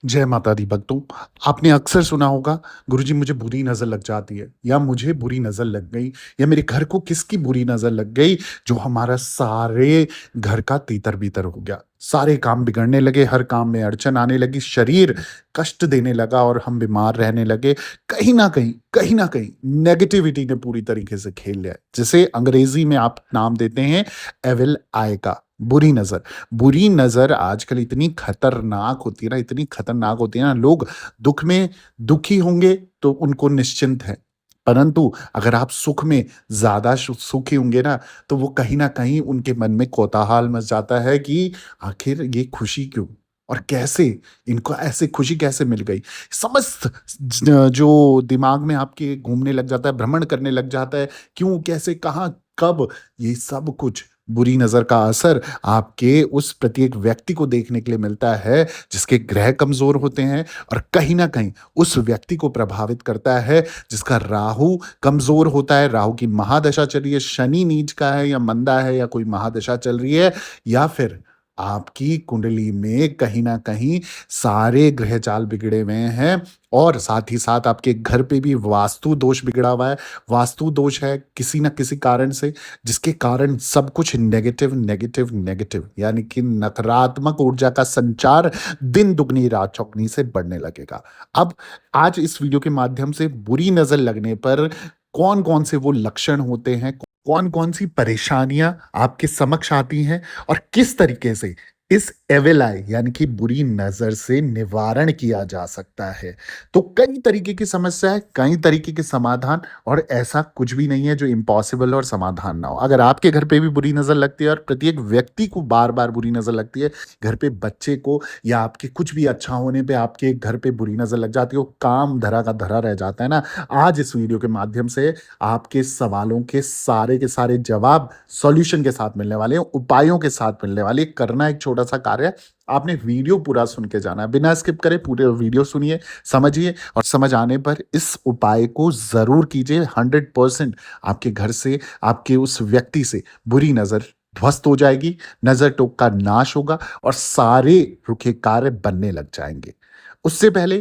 जय माता दी भक्तों। आपने अक्सर सुना होगा, गुरुजी मुझे बुरी नज़र लग जाती है या मुझे बुरी नज़र लग गई या मेरे घर को किसकी बुरी नज़र लग गई, जो हमारा सारे घर का तीतर-बीतर हो गया। सारे काम बिगड़ने लगे, हर काम में अड़चन आने लगी, शरीर कष्ट देने लगा और हम बीमार रहने लगे। कहीं न कहीं नेगेटिविटी ने पूरी तरीके से खेल लिया है, जिसे अंग्रेज़ी में आप नाम देते हैं एविल आई का, बुरी नज़र। बुरी नज़र आजकल इतनी खतरनाक होती है ना, इतनी खतरनाक होती है ना, लोग दुःख में दुखी होंगे तो उनको निश्चिंत है। परंतु अगर आप सुख में ज़्यादा सुखी होंगे ना, तो वो कहीं न कहीं उनके मन में कोलाहल मच जाता है कि आखिर ये खुशी क्यों? और कैसे? इनको ऐसे खुशी कैसे मिल गई? समस्त जो दिमाग में आपके घूमने लग जाता है, भ्रमण करने लग जाता है, क्यों, कैसे, कहाँ, कब? ये सब कुछ बुरी नज़र का असर आपके उस प्रत्येक व्यक्ति को देखने के लिए मिलता है, जिसके ग्रह कमज़ोर होते हैं और कहीं न कहीं उस व्यक्ति को प्रभावित करता है, जिसका राहु कमज़ोर होता है, राहु की महादशा चल रही है, शनि नीच का है या मंदा है या कोई महादशा चल रही है, या फिर आपकी कुंडली में कहीं न कहीं सारे ग्रह जाल बिगड़े हुए हैं और साथ ही साथ आपके घर पे भी वास्तु दोष बिगड़ा हुआ है। वास्तु दोष है किसी न किसी कारण से, जिसके कारण सब कुछ नेगेटिव, नेगेटिव, नेगेटिव, यानी कि नकारात्मक ऊर्जा का संचार दिन दुगनी रात चौगनी से बढ़ने लगेगा। अब आज इस वीडियो के माध्यम से बुरी नज़र लगने पर कौन-कौन से वो लक्षण होते हैं, कौन-कौन सी परेशानियाँ आपके समक्ष आती हैं और किस तरीके से इस एविल आई यानी कि बुरी नज़र से निवारण किया जा सकता है। तो कई तरीके की समस्या है, कई तरीके के समाधान, और ऐसा कुछ भी नहीं है जो इम्पॉसिबल और समाधान ना हो। अगर आपके घर पे भी बुरी नज़र लगती है और प्रत्येक व्यक्ति को बार-बार बुरी नज़र लगती है, घर पे बच्चे को या आपके कुछ भी अच्छा होने पे आपके घर पे बुरी नज़र लग जाती है, वो काम धरा का धरा रह जाता है ना, आज इस वीडियो के माध्यम से आपके सवालों के सारे जवाब सॉल्यूशन के साथ मिलने वाले हैं, उपायों के साथ मिलने वाले हैं। करना एक छोटा-सा कार्य है, आपने वीडियो पूरा सुन के जाना है, बिना स्किप करे पूरे वीडियो सुनिए, समझिए और समझ आने पर इस उपाय को ज़रूर कीजिए। 100% आपके घर से, आपके उस व्यक्ति से बुरी नज़र ध्वस्त हो जाएगी, नज़र टोक का नाश होगा और सारे रुके कार्य बनने लग जाएँगे। उससे पहले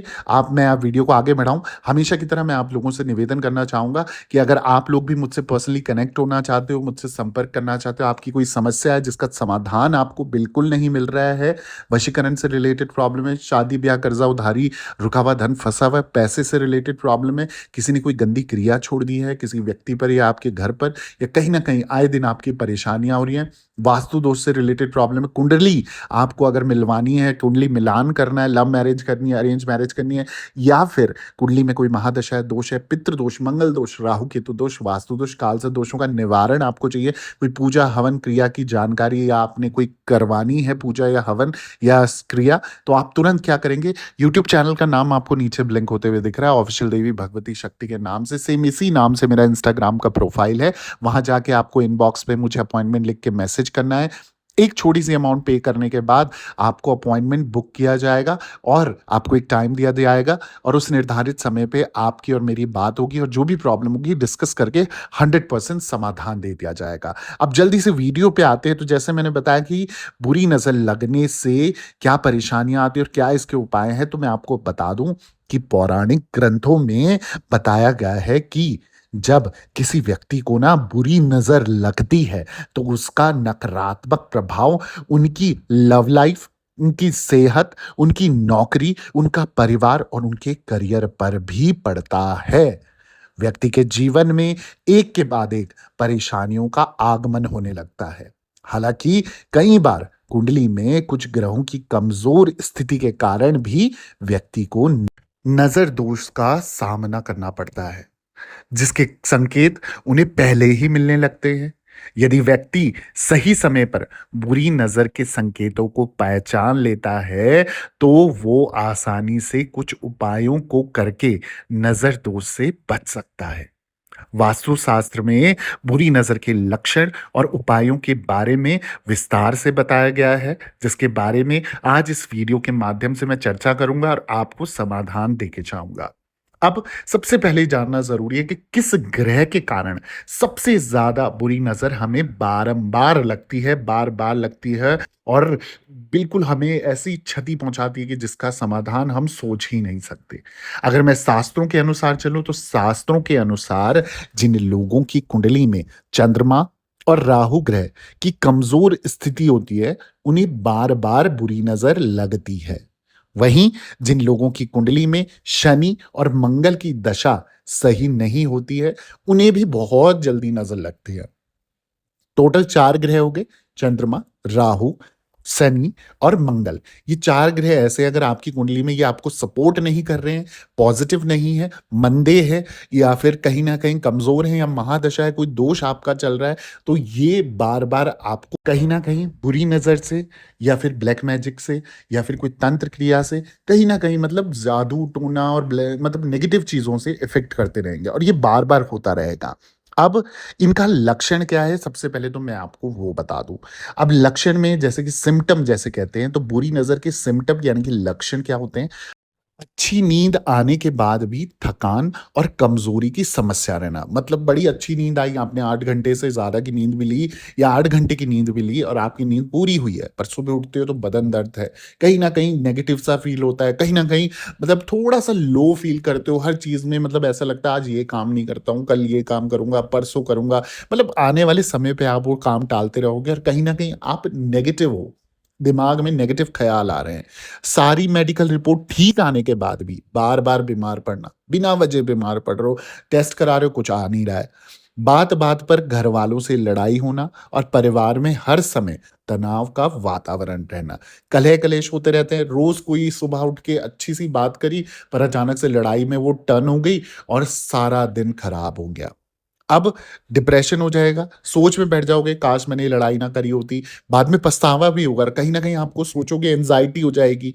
मैं आप वीडियो को आगे बढ़ाऊँ, हमेशा की तरह मैं आप लोगों से निवेदन करना चाहूँगा कि अगर आप लोग भी मुझसे पर्सनली कनेक्ट होना चाहते हो, मुझसे संपर्क करना चाहते हो, आपकी कोई समस्या है जिसका समाधान आपको बिल्कुल नहीं मिल रहा है, वशीकरण से रिलेटेड प्रॉब्लम है, शादी-ब्याह, कर्ज़ा उधारी, रुका हुआ धन, फँसा हुआ है, पैसे से रिलेटेड प्रॉब्लम है, किसी ने कोई गंदी क्रिया छोड़ दी है, किसी व्यक्ति पर या आपके घर पर, या कहीं न कहीं आए दिन आपकी परेशानियाँ हो रही हैं, वास्तु दोष से रिलेटेड प्रॉब्लम है, कुंडली आपको अगर मिलवानी है, कुंडली मिलान करना है, लव मैरिज करनी है, अरेंज मैरिज करनी है, या फिर कुंडली में कोई महादशा है, दोष है, पितृ दोष, मंगल दोष, राहु केतु दोष, वास्तु दोष, कालसर्प दोषों का निवारण आपको चाहिए, कोई पूजा हवन क्रिया की जानकारी या आपने कोई करवानी है पूजा या हवन या क्रिया, तो आप तुरंत क्या करेंगे, यूट्यूब चैनल का नाम आपको नीचे ब्लिंक होते हुए दिख रहा है, ऑफिशियल देवी भगवती शक्ति के नाम से, सेम इसी नाम से मेरा इंस्टाग्राम का प्रोफाइल है, वहां जाके आपको इनबॉक्स पे मुझे अपॉइंटमेंट लिख के मैसेज करना है। एक छोटी-सी अमाउंट पे करने के बाद आपको अपॉइंटमेंट बुक किया जाएगा और आपको एक टाइम दिया जाएगा और उस निर्धारित समय पे आपकी और मेरी बात होगी और जो भी प्रॉब्लम होगी डिस्कस करके 100% समाधान दे दिया जाएगा। अब जल्दी से वीडियो पे आते हैं, तो जैसे मैंने बताया कि बुरी नज़र लगने से क्या परेशानियाँ आती हैं और क्या इसके उपाय हैं, तो मैं आपको बता दूँ कि पौराणिक ग्रंथों में बताया गया है कि जब किसी व्यक्ति को ना बुरी नज़र लगती है, तो उसका नकारात्मक प्रभाव उनकी लव लाइफ, उनकी सेहत, उनकी नौकरी, उनका परिवार और उनके करियर पर भी पड़ता है। व्यक्ति के जीवन में एक के बाद एक परेशानियों का आगमन होने लगता है। हालाँकि कई बार कुंडली में कुछ ग्रहों की कमज़ोर स्थिति के कारण भी व्यक्ति को नज़र दोष का सामना करना पड़ता है, जिसके संकेत उन्हें पहले ही मिलने लगते हैं। यदि व्यक्ति सही समय पर बुरी नज़र के संकेतों को पहचान लेता है, तो वो आसानी से कुछ उपायों को करके नज़र दोष से बच सकता है। वास्तुशास्त्र में बुरी नज़र के लक्षण और उपायों के बारे में विस्तार से बताया गया है, जिसके बारे में आज इस वीडियो के माध्यम से मैं चर्चा करूंगा और आपको समाधान देके जाऊंगा। अब सबसे पहले जानना ज़रूरी है कि किस ग्रह के कारण सबसे ज़्यादा बुरी नज़र हमें बारंबार लगती है, बार-बार लगती है और बिल्कुल हमें ऐसी क्षति पहुँचाती है कि जिसका समाधान हम सोच ही नहीं सकते। अगर मैं शास्त्रों के अनुसार चलूँ तो शास्त्रों के अनुसार जिन लोगों की कुंडली में चंद्रमा और राहु ग्रह की कमज़ोर स्थिति होती है, उन्हें बार-बार बुरी नज़र लगती है। वहीं जिन लोगों की कुंडली में शनि और मंगल की दशा सही नहीं होती है, उन्हें भी बहुत जल्दी नज़र लगती है। टोटल 4 ग्रह हो गए, चंद्रमा, राहु, शनि और मंगल। ये 4 ग्रह ऐसे अगर आपकी कुंडली में ये आपको सपोर्ट नहीं कर रहे हैं, पॉज़िटिव नहीं है, मंदे हैं या फिर कहीं न कहीं कमज़ोर हैं या महादशा है, कोई दोष आपका चल रहा है, तो ये बार-बार आपको कहीं न कहीं बुरी नज़र से या फिर ब्लैक मैजिक से या फिर कोई तंत्र क्रिया से कहीं न कहीं मतलब जादू टोना और मतलब नेगेटिव चीज़ों से इफ़ेक्ट करते रहेंगे और ये बार-बार होता रहेगा। अब इनका लक्षण क्या है? सबसे पहले तो मैं आपको वो बता दूँ। अब लक्षण में जैसे कि सिम्पटम जैसे कहते हैं, तो बुरी नज़र के सिम्पटम यानी कि लक्षण क्या होते हैं? अच्छी नींद आने के बाद भी थकान और कमज़ोरी की समस्या रहना। मतलब बड़ी अच्छी नींद आई, आपने 8 घंटे से ज़्यादा की नींद भी ली या 8 घंटे की नींद भी ली और आपकी नींद पूरी हुई है, पर सुबह उठते हो तो बदन दर्द है। कहीं न कहीं नेगेटिव सा फ़ील होता है, कहीं न कहीं मतलब थोड़ा-सा लो फ़ील करते हो हर चीज़ में मतलब ऐसा लगता है आज ये काम नहीं करता हूँ, कल ये काम करूँगा, परसों करूँगा। मतलब आने वाले समय पे आप वो काम टालते रहोगे और कहीं न कहीं आप नेगेटिव हो। दिमाग में नेगेटिव ख़्याल आ रहे हैं। सारी मेडिकल रिपोर्ट ठीक आने के बाद भी बार-बार बीमार पड़ना, बिना वजह बीमार पड़ रहे हो, टेस्ट करा रहे हो कुछ आ नहीं रहा है। बात-बात पर घरवालों से लड़ाई होना और परिवार में हर समय तनाव का वातावरण रहना। कलह-कलेश होते रहते हैं, रोज़ कोई सुबह उठ के अच्छी-सी बात करी, पर अचानक से लड़ाई में वो टर्न हो गई और सारा दिन खराब हो गया। अब डिप्रेशन हो जाएगा, सोच में बैठ जाओगे, काश मैंने ये लड़ाई ना करी होती, बाद में पछतावा भी होगा और कहीं न कहीं आपको सोचोगे एंग्ज़ायटी हो जाएगी,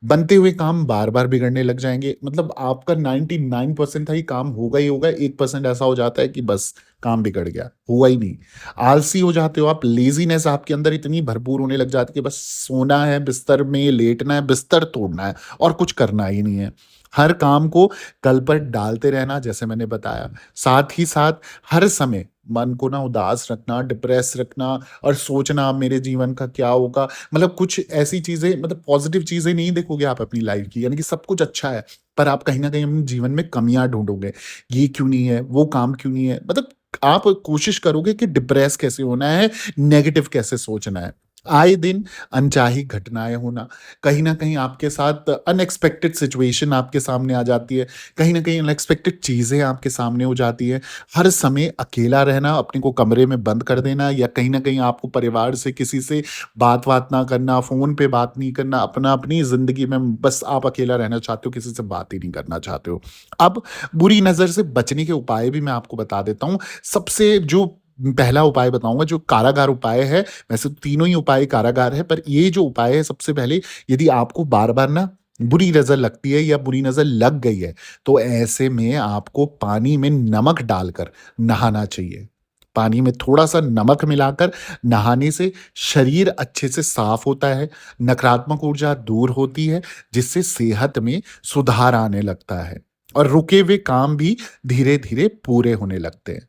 बनते हुए काम बार-बार बिगड़ने लग जाएँगे, मतलब आपका 99% था ये काम होगा ही होगा, 1% ऐसा हो जाता है कि बस काम बिगड़ गया, हुआ ही नहीं। आलसी हो जाते हो आप, लेज़ीनेस आपके अंदर इतनी भरपूर होने लग जाती है कि बस सोना है, बिस्तर में लेटना है, बिस्तर तोड़ना है और कुछ करना ही नहीं है। हर काम को कल पर डालते रहना जैसे मैंने बताया, साथ ही साथ हर समय मन को ना उदास रखना, डिप्रेस रखना और सोचना मेरे जीवन का क्या होगा? मतलब कुछ ऐसी चीज़ें मतलब पॉज़िटिव चीज़ें नहीं देखोगे आप अपनी लाइफ़ की, यानी कि सब कुछ अच्छा है, पर आप कहीं न कहीं अपने जीवन में कमियाँ ढूँढोगे। ये क्यों नहीं है, वो काम क्यों नहीं है? मतलब आप कोशिश करोगे कि डिप्रेस कैसे होना है, नेगेटिव कैसे सोचना है। आए दिन अनचाही घटनाएँ होना, कहीं न कहीं आपके साथ अनएक्सपेक्टेड सिचुएशन आपके सामने आ जाती है, कहीं न कहीं अनएक्सपेक्टेड चीज़ें आपके सामने हो जाती हैं। हर समय अकेला रहना, अपने को कमरे में बंद कर देना या कहीं न कहीं आपको परिवार से किसी से बात-वात ना करना, फ़ोन पे बात नहीं करना, अपनी ज़िंदगी में बस आप अकेला रहना चाहते हो, किसी से बात ही नहीं करना चाहते हो। अब बुरी नज़र से बचने के उपाय भी मैं आपको बता देता हूँ। सबसे जो पहला उपाय बताऊँगा जो कारागार उपाय है, वैसे तो तीनों ही उपाय कारागार है, पर ये जो उपाय है सबसे पहले यदि आपको बार-बार ना बुरी नज़र लगती है या बुरी नज़र लग गई है, तो ऐसे में आपको पानी में नमक डालकर नहाना चाहिए। पानी में थोड़ा-सा नमक मिलाकर नहाने से शरीर अच्छे से साफ होता है, नकारात्मक ऊर्जा दूर होती है, जिससे सेहत में सुधार आने लगता है और रुके हुए काम भी धीरे-धीरे पूरे होने लगते हैं।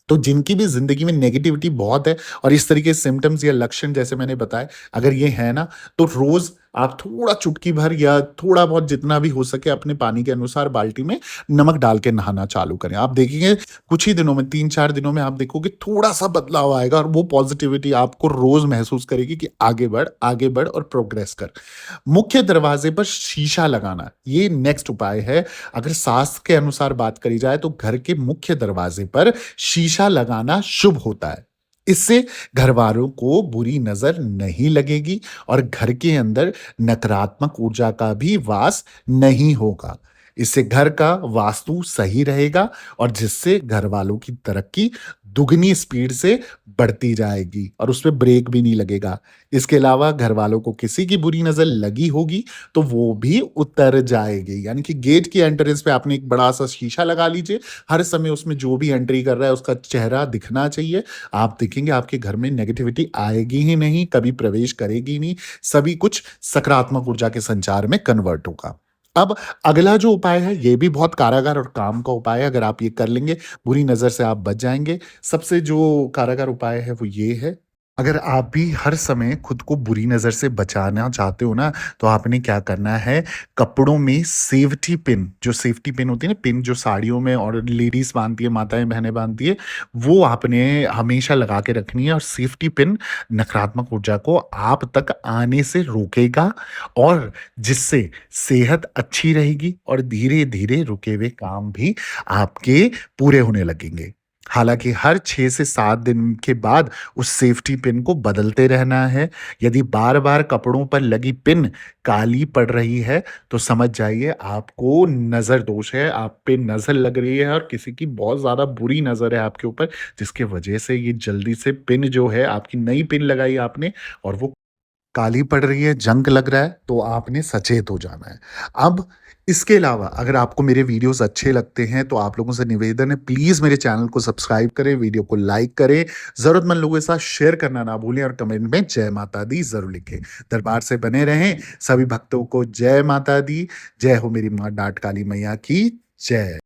तो जिनकी भी ज़िंदगी में नेगेटिविटी बहुत है और इस तरीके के सिम्पटम्स या लक्षण जैसे मैंने बताए, अगर ये है ना, तो रोज़ आप थोड़ा चुटकी भर या थोड़ा बहुत जितना भी हो सके अपने पानी के अनुसार बाल्टी में नमक डाल के नहाना चालू करें। आप देखेंगे कुछ ही दिनों में 3-4 दिनों में आप देखोगे थोड़ा-सा बदलाव आएगा और वो पॉज़िटिविटी आपको रोज़ महसूस करेगी कि आगे बढ़ और प्रोग्रेस कर। मुख्य दरवाज़े पर शीशा लगाना, ये नेक्स्ट उपाय है। अगर शास्त्र के अनुसार बात करी जाए तो घर के मुख्य दरवाज़े पर शीशा लगाना शुभ होता है। इससे घरवालों को बुरी नज़र नहीं लगेगी और घर के अंदर नकारात्मक ऊर्जा का भी वास नहीं होगा। इससे घर का वास्तु सही रहेगा और जिससे घरवालों की तरक्की दुगनी स्पीड से बढ़ती जाएगी और उसपे ब्रेक भी नहीं लगेगा। इसके अलावा घरवालों को किसी की बुरी नज़र लगी होगी तो वो भी उतर जाएगी। यानी कि गेट की एंट्रेंस पे आपने एक बड़ा-सा शीशा लगा लीजिए, हर समय उसमें जो भी एंट्री कर रहा है उसका चेहरा दिखना चाहिए। आप देखेंगे आपके घर में नेगेटिविटी आएगी ही नहीं, कभी प्रवेश करेगी ही नहीं, सभी कुछ सकारात्मक ऊर्जा के संचार में कन्वर्ट होगा। अब अगला जो उपाय है, ये भी बहुत कारागार और काम का उपाय है, अगर आप ये कर लेंगे, बुरी नज़र से आप बच जाएँगे। सबसे जो कारागार उपाय है, वो ये है, अगर आप भी हर समय खुद को बुरी नज़र से बचाना चाहते हो ना, तो आपने क्या करना है, कपड़ों में सेफ्टी पिन, जो सेफ्टी पिन होती है ना, पिन जो साड़ियों में और लेडीज़ बाँधती है, माताएँ, बहनें बाँधती है, वो आपने हमेशा लगा के रखनी है और सेफ्टी पिन नकारात्मक ऊर्जा को आप तक आने से रोकेगा और जिससे सेहत अच्छी रहेगी और धीरे-धीरे रुके हुए काम भी आपके पूरे होने लगेंगे। हालाँकि हर 6 से 7 दिन के बाद उस सेफ्टी पिन को बदलते रहना है। यदि बार-बार कपड़ों पर लगी पिन काली पड़ रही है, तो समझ जाइए आपको नज़र दोष है, आप पे नज़र लग रही है और किसी की बहुत ज़्यादा बुरी नज़र है आपके ऊपर, जिसकी वजह से ये जल्दी से पिन जो है, आपकी नई पिन लगाई आपने और वो काली पड़ रही है, जंग लग रहा है, तो आपने सचेत हो जाना है। अब इसके अलावा अगर आपको मेरे वीडियोज़ अच्छे लगते हैं, तो आप लोगों से निवेदन है, प्लीज़ मेरे चैनल को सब्सक्राइब करें, वीडियो को लाइक करें, ज़रूरतमंद लोगों के साथ शेयर करना ना भूलें और कमेंट में जय माता दी ज़रूर लिखें। दरबार से बने रहें, सभी भक्तों को जय माता दी, जय हो मेरी माँ डाँट काली मैया की जय।